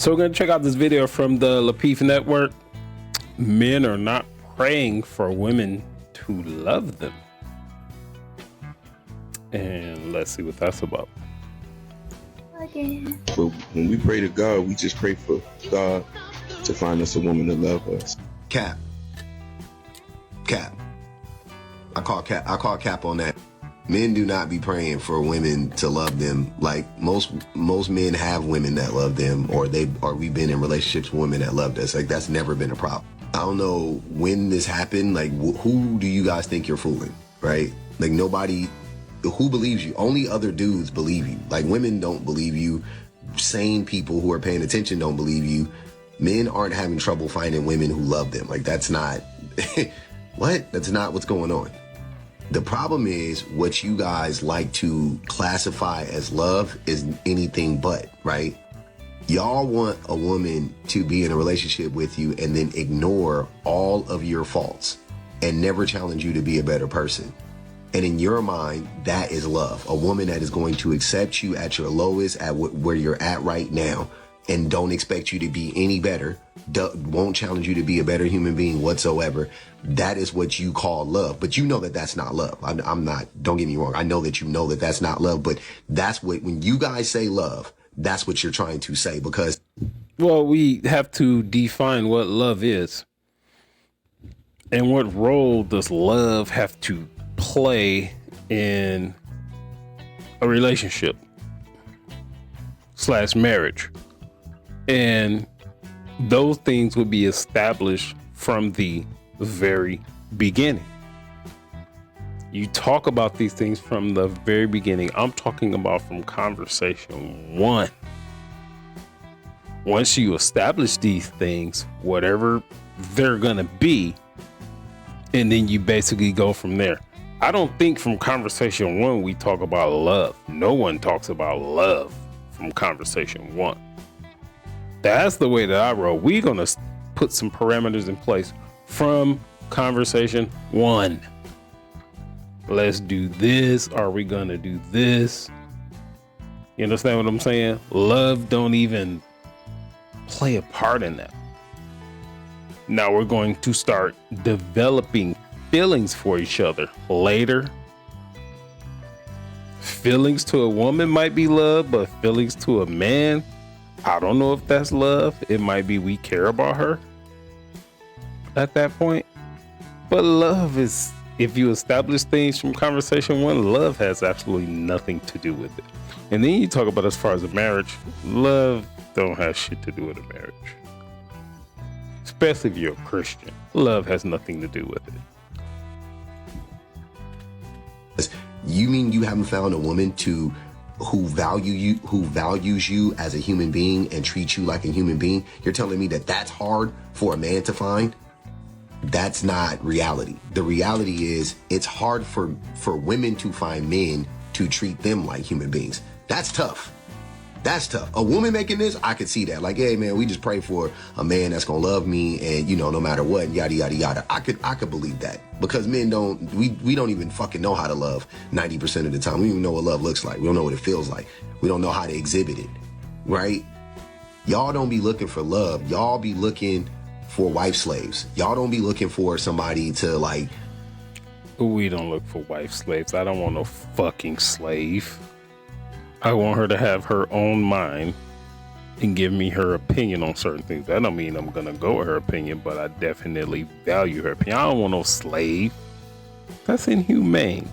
So we're going to check out this video from the Lapeef Network. Men are not praying for women to love them. And let's see what that's about. Okay. But when we pray to God, we just pray for God to find us a woman to love us. Cap. I call cap on that. Men do not be praying for women to love them. Like most men have women that love them, or we've been in relationships with women that loved us. Like that's never been a problem. I don't know when this happened. Like who do you guys think you're fooling, right? Like nobody. Who believes you? Only other dudes believe you. Like women don't believe you. Sane people who are paying attention don't believe you. Men aren't having trouble finding women who love them. Like that's not what? That's not what's going on. The problem is what you guys like to classify as love is anything but, right? Y'all want a woman to be in a relationship with you and then ignore all of your faults and never challenge you to be a better person. And in your mind, that is love. A woman that is going to accept you at your lowest, at where you're at right now, and don't expect you to be any better, won't challenge you to be a better human being whatsoever. That is what you call love. But you know that that's not love. I'm not, don't get me wrong. I know that you know that that's not love, but that's what, when you guys say love, that's what you're trying to say because. Well, we have to define what love is. And what role does love have to play in a relationship / marriage? And those things would be established from the very beginning. You talk about these things from the very beginning. I'm talking about from conversation one. Once you establish these things, whatever they're gonna be, and then you basically go from there. I don't think from conversation one we talk about love. No one talks about love from conversation one. That's the way that I roll. We're gonna put some parameters in place from conversation one. Let's do this. Are we gonna do this? You understand what I'm saying? Love don't even play a part in that. Now we're going to start developing feelings for each other later. Feelings to a woman might be love, but feelings to a man, I don't know if that's love. It might be we care about her at that point. But love is, if you establish things from conversation one, love has absolutely nothing to do with it. And then you talk about as far as a marriage, love don't have shit to do with a marriage. Especially if you're a Christian. Love has nothing to do with it. You mean you haven't found a woman who values you as a human being and treats you like a human being? You're telling me that that's hard for a man to find? That's not reality. The reality is it's hard for women to find men to treat them like human beings. That's tough. That's tough. A woman making this, I could see that. Like, hey man, we just pray for a man that's gonna love me and no matter what, yada yada yada. I could believe that. Because men we don't even fucking know how to love 90% of the time. We don't even know what love looks like. We don't know what it feels like. We don't know how to exhibit it. Right? Y'all don't be looking for love. Y'all be looking for wife slaves. Y'all don't be looking for somebody to like. We don't look for wife slaves. I don't want no fucking slave. I want her to have her own mind and give me her opinion on certain things. That don't mean I'm gonna go with her opinion, but I definitely value her opinion. I don't want no slave. That's inhumane.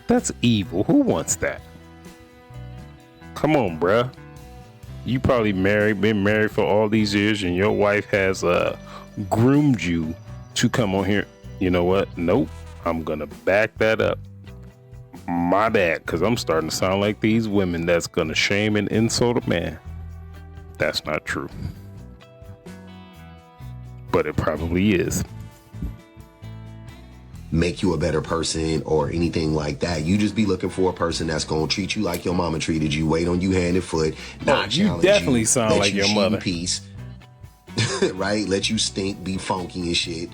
That's evil. Who wants that? Come on, bruh. You probably been married for all these years, and your wife has groomed you to come on here. You know what? Nope. I'm gonna back that up. My bad, because I'm starting to sound like these women that's gonna shame and insult a man. That's not true. But it probably is. Make you a better person or anything like that. You just be looking for a person that's gonna treat you like your mama treated you, wait on you hand and foot, not challenge you. You definitely sound like your mother. Peace. Right? Let you stink, be funky and shit.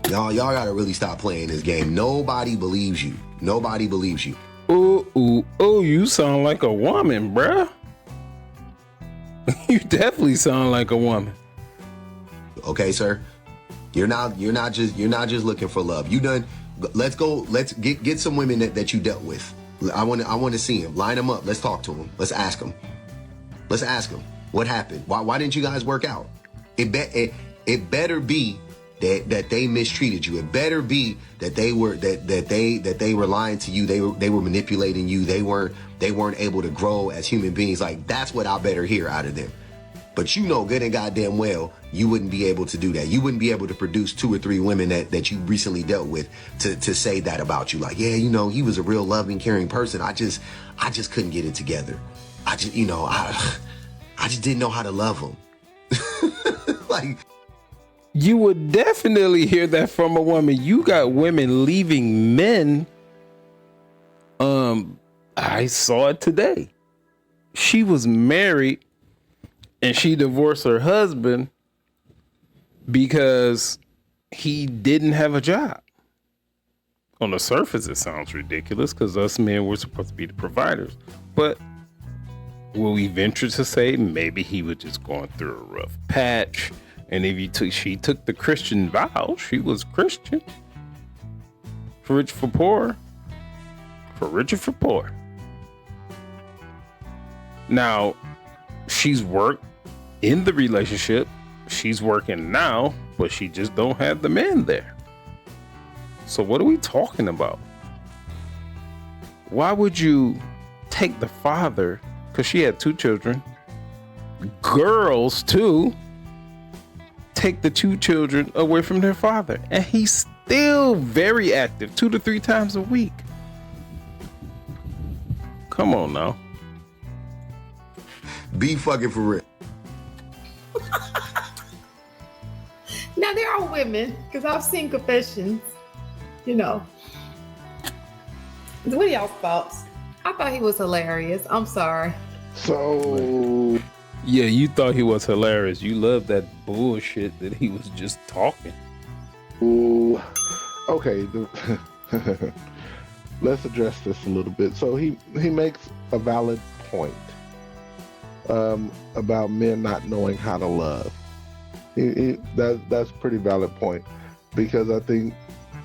Y'all gotta really stop playing this game. Nobody believes you. Nobody believes you. Ooh, you sound like a woman, bruh. You definitely sound like a woman. Okay, sir. You're not just looking for love. You done. Let's go. Let's get some women that you dealt with. I want to see them. Line them up. Let's talk to them. Let's ask them. What happened? Why didn't you guys work out? It better be that they mistreated you. It better be that they were lying to you. They were manipulating you. They weren't able to grow as human beings. Like, that's what I better hear out of them. But you know good and goddamn well you wouldn't be able to do that. You wouldn't be able to produce 2 or 3 women that you recently dealt with to say that about you. Like, yeah, you know, he was a real loving, caring person. I just couldn't get it together. I just didn't know how to love him. Like, you would definitely hear that from a woman. You got women leaving men. I saw it today. She was married and she divorced her husband because he didn't have a job. On the surface, it sounds ridiculous because us men were supposed to be the providers. But will we venture to say maybe he was just going through a rough patch? And if she took the Christian vow, she was Christian. For rich, for poor. For richer, for poor. Now, she's worked in the relationship. She's working now, but she just don't have the man there. So what are we talking about? Why would you take the father, because she had 2 children, girls too, take the 2 children away from their father, and he's still very active 2 to 3 times a week. Come on now. be fucking for real. Now there are women, because I've seen confessions, you know. What are y'all's thoughts? I thought he was hilarious. I'm sorry. So Yeah, you thought he was hilarious. You loved that bullshit that he was just talking. ooh, okay, let's address this a little bit. So he makes a valid point about men not knowing how to love. That's a pretty valid point, because I think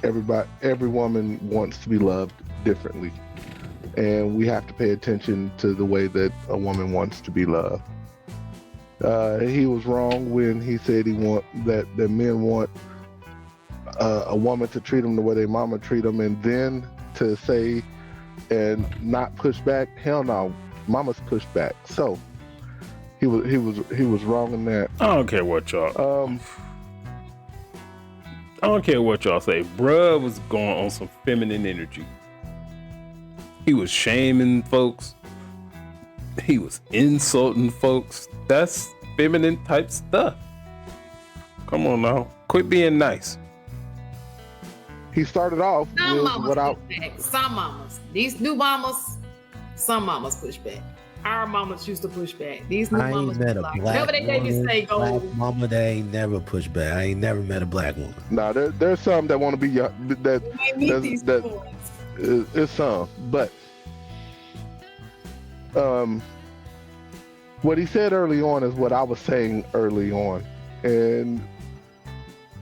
every woman wants to be loved differently, and we have to pay attention to the way that a woman wants to be loved. He was wrong when he said that men want a woman to treat them the way their mama treat them, and then to say and not push back. Hell no, mamas push back. So he was wrong in that. I don't care what y'all. I don't care what y'all say. Bruh was going on some feminine energy. He was shaming folks. He was insulting folks. That's feminine type stuff. Come on now, quit being nice. He started off Some with mamas what I push back. Some mamas. These new mamas, some mamas push back. Our mamas used to push back. These new I ain't mamas met a like, black whatever they woman, say, go. black mama that ain't never pushed back. I ain't never met a black woman. Nah, there's some that want to be that We meet these that boys. is some, but what he said early on is what I was saying early on, and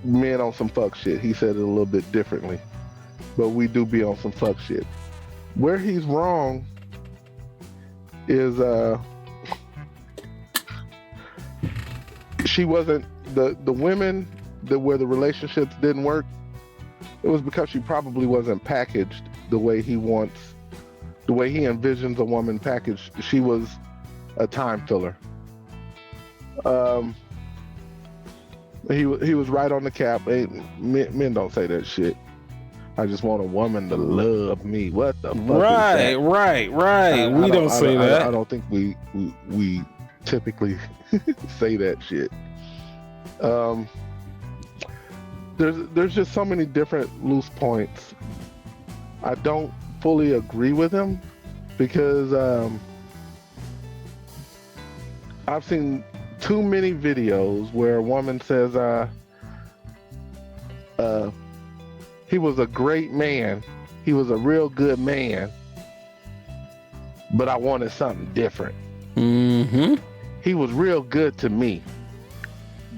men on some fuck shit. He said it a little bit differently, but we do be on some fuck shit. Where he's wrong is she wasn't the women that where the relationships didn't work. It was because she probably wasn't packaged the way he wants, the way he envisions a woman packaged. She was a time filler. He was right on the cap. Hey, men don't say that shit. I just want a woman to love me. What the fuck is that? Right. We I don't say that. I don't think we typically say that shit. There's just so many different loose points. I don't fully agree with him because I've seen too many videos where a woman says he was a great man, he was a real good man, but I wanted something different. Mm-hmm. he was real good to me,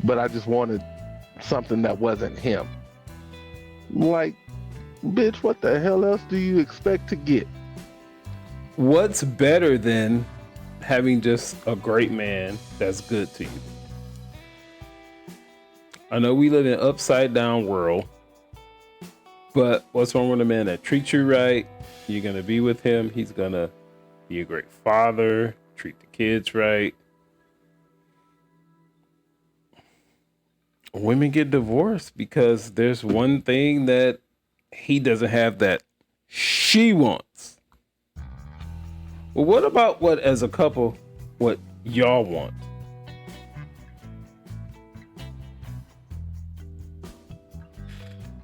but I just wanted something that wasn't him. Like, bitch, what the hell else do you expect to get? What's better than having just a great man that's good to you? I know we live in an upside down world, but what's wrong with a man that treats you right? You're going to be with him. He's going to be a great father, treat the kids right. Women get divorced because there's one thing that he doesn't have that she wants. Well, what about what, as a couple, what y'all want?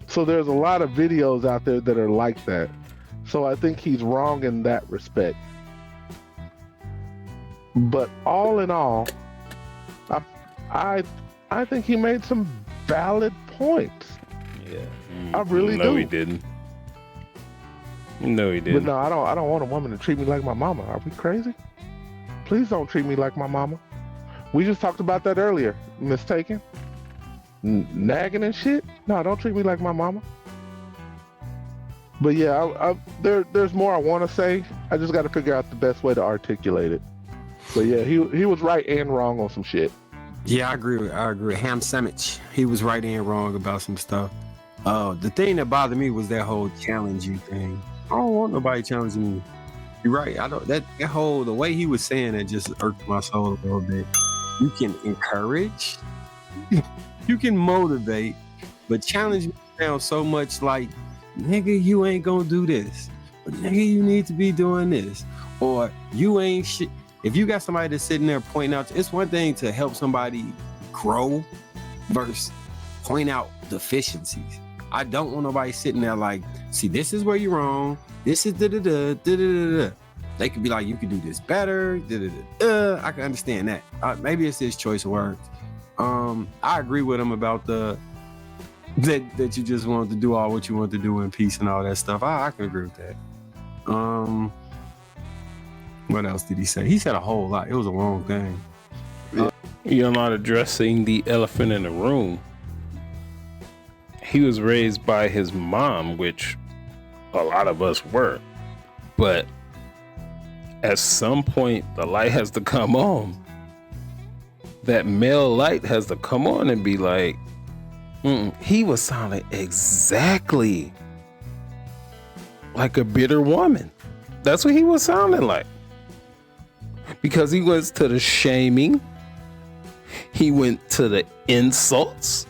So there's a lot of videos out there that are like that. So I think he's wrong in that respect. But all in all, I think he made some valid points. Yeah, I really do. No, he didn't. No, he didn't. But no, I don't want a woman to treat me like my mama. Are we crazy? Please don't treat me like my mama. We just talked about that earlier. Mistaken? Nagging and shit? No, don't treat me like my mama. But yeah, there's more I want to say. I just got to figure out the best way to articulate it. But yeah, he was right and wrong on some shit. Yeah, I agree. Ham sandwich. He was right and wrong about some stuff. The thing that bothered me was that whole challenging thing. I don't want nobody challenging me. You're right. I don't. That whole the way he was saying it just irked my soul a little bit. You can encourage, you can motivate, but challenge me sounds so much like, nigga, you ain't gonna do this. But nigga, you need to be doing this. Or you ain't shit. If you got somebody that's sitting there pointing out, it's one thing to help somebody grow versus point out deficiencies. I don't want nobody sitting there like, see, this is where you're wrong. This is da-da-da, da-da-da-da. They could be like, you could do this better. Da-da-da. I can understand that. Maybe it's his choice of words. I agree with him about that you just wanted to do all what you want to do in peace and all that stuff. I can agree with that. What else did he say? He said a whole lot. It was a long thing. You're not addressing the elephant in the room. He was raised by his mom, which a lot of us were. But at some point, the light has to come on. That male light has to come on and be like, he was sounding exactly like a bitter woman. That's what he was sounding like. Because he went to the shaming, he went to the insults,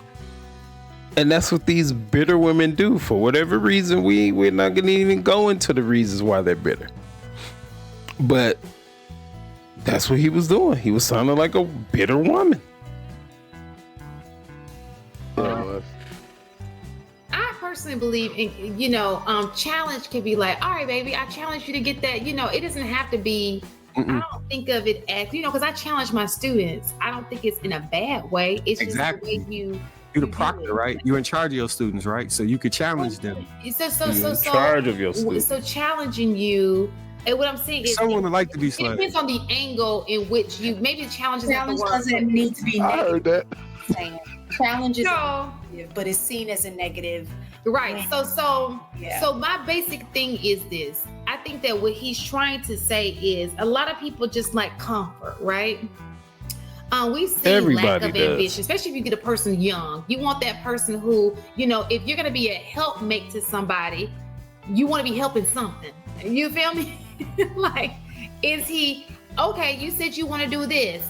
and that's what these bitter women do. For whatever reason, we're not gonna even go into the reasons why they're bitter. But that's what he was doing. He was sounding like a bitter woman. I personally believe in, challenge can be like, all right, baby, I challenge you to get that. It doesn't have to be. I don't think of it as, because I challenge my students. I don't think it's in a bad way. It's exactly. just the way you're the proctor, right? You're in charge of your students, right? So you could challenge them. You're in charge of your students. So challenging you, and what I'm saying is, someone would like to be it depends on the angle in which you, maybe the challenge doesn't need to be I negative. heard that. Challenges, No. but it's seen as a negative. Right. So my basic thing is this. I think that what he's trying to say is a lot of people just like comfort, right? We've seen lack of ambition, especially if you get a person young. You want that person who, if you're going to be a helpmate to somebody, you want to be helping something. You feel me? Like, is he, okay, you said you want to do this.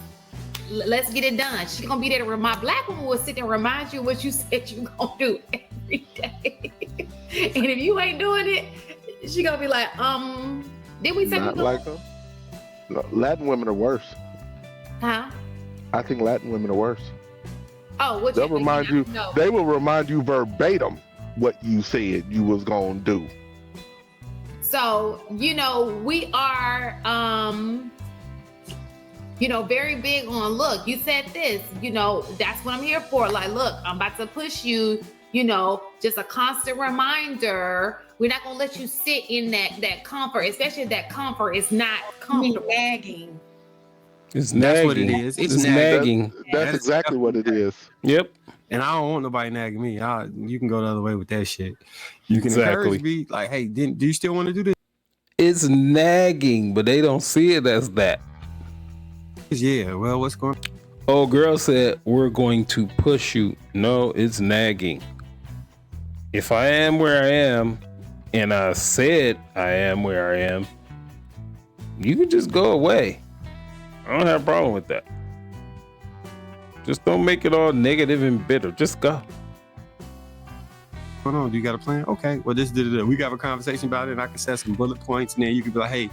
Let's get it done. She's going to be there to remind, black woman will sit there and remind you what you said you're going to do every day. And if you ain't doing it, she going to be like, did we say Not like them. No, Latin women are worse. Huh? I think Latin women are worse. Oh, what They'll remind you. No. They will remind you verbatim what you said you was gonna do. So, we are, very big on, look, you said this, that's what I'm here for. Like, look, I'm about to push you, just a constant reminder. We're not going to let you sit in that comfort, especially if that comfort is not comfortable. Nagging. It's That's what it nagging. is. It's nagging. nagging. That's exactly what it is. Yep. And I don't want nobody nagging me. You can go the other way with that shit. You can Exactly. encourage me, like, hey, do you still want to do this? It's nagging, but they don't see it as that. Yeah, well, what's going on? Oh, girl said, we're going to push you. No, it's nagging. If I am where I am, and I said I am where I am, you can just go away. I don't have a problem with that. Just don't make it all negative and bitter. Just go. What's going on? Do you got a plan? Okay, well, we got a conversation about it, and I can set some bullet points, and then you can be like, hey,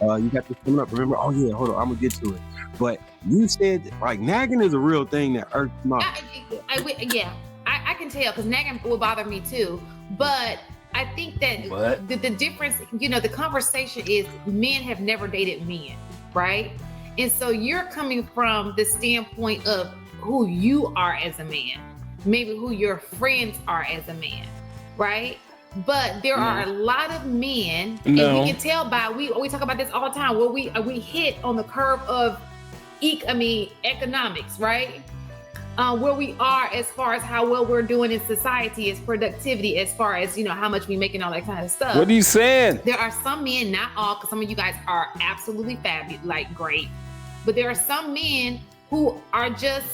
you got this coming up. Remember? Oh, yeah, hold on, I'm going to get to it. But you said, like, nagging is a real thing that irks my... I can tell, because nagging will bother me too. But I think that the difference, the conversation is men have never dated men, right? And so you're coming from the standpoint of who you are as a man, maybe who your friends are as a man, right? But there are a lot of men, and we can tell by, we talk about this all the time, where we hit on the curve of economics, right? Where we are as far as how well we're doing in society, as productivity, as far as, how much we making, all that kind of stuff. What are you saying? There are some men, not all, because some of you guys are absolutely fabulous, like great. But there are some men who are just,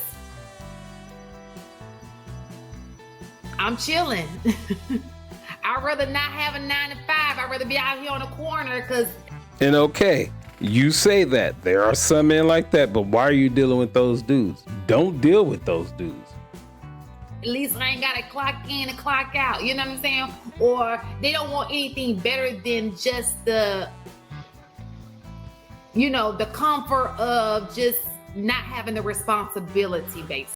I'm chilling. I'd rather not have a 9 to 5. I'd rather be out here on the corner because. And okay, you say that. There are some men like that, but why are you dealing with those dudes? Don't deal with those dudes. At least I ain't got to clock in and clock out. You know what I'm saying? Or they don't want anything better than just the comfort of just not having the responsibility, basically.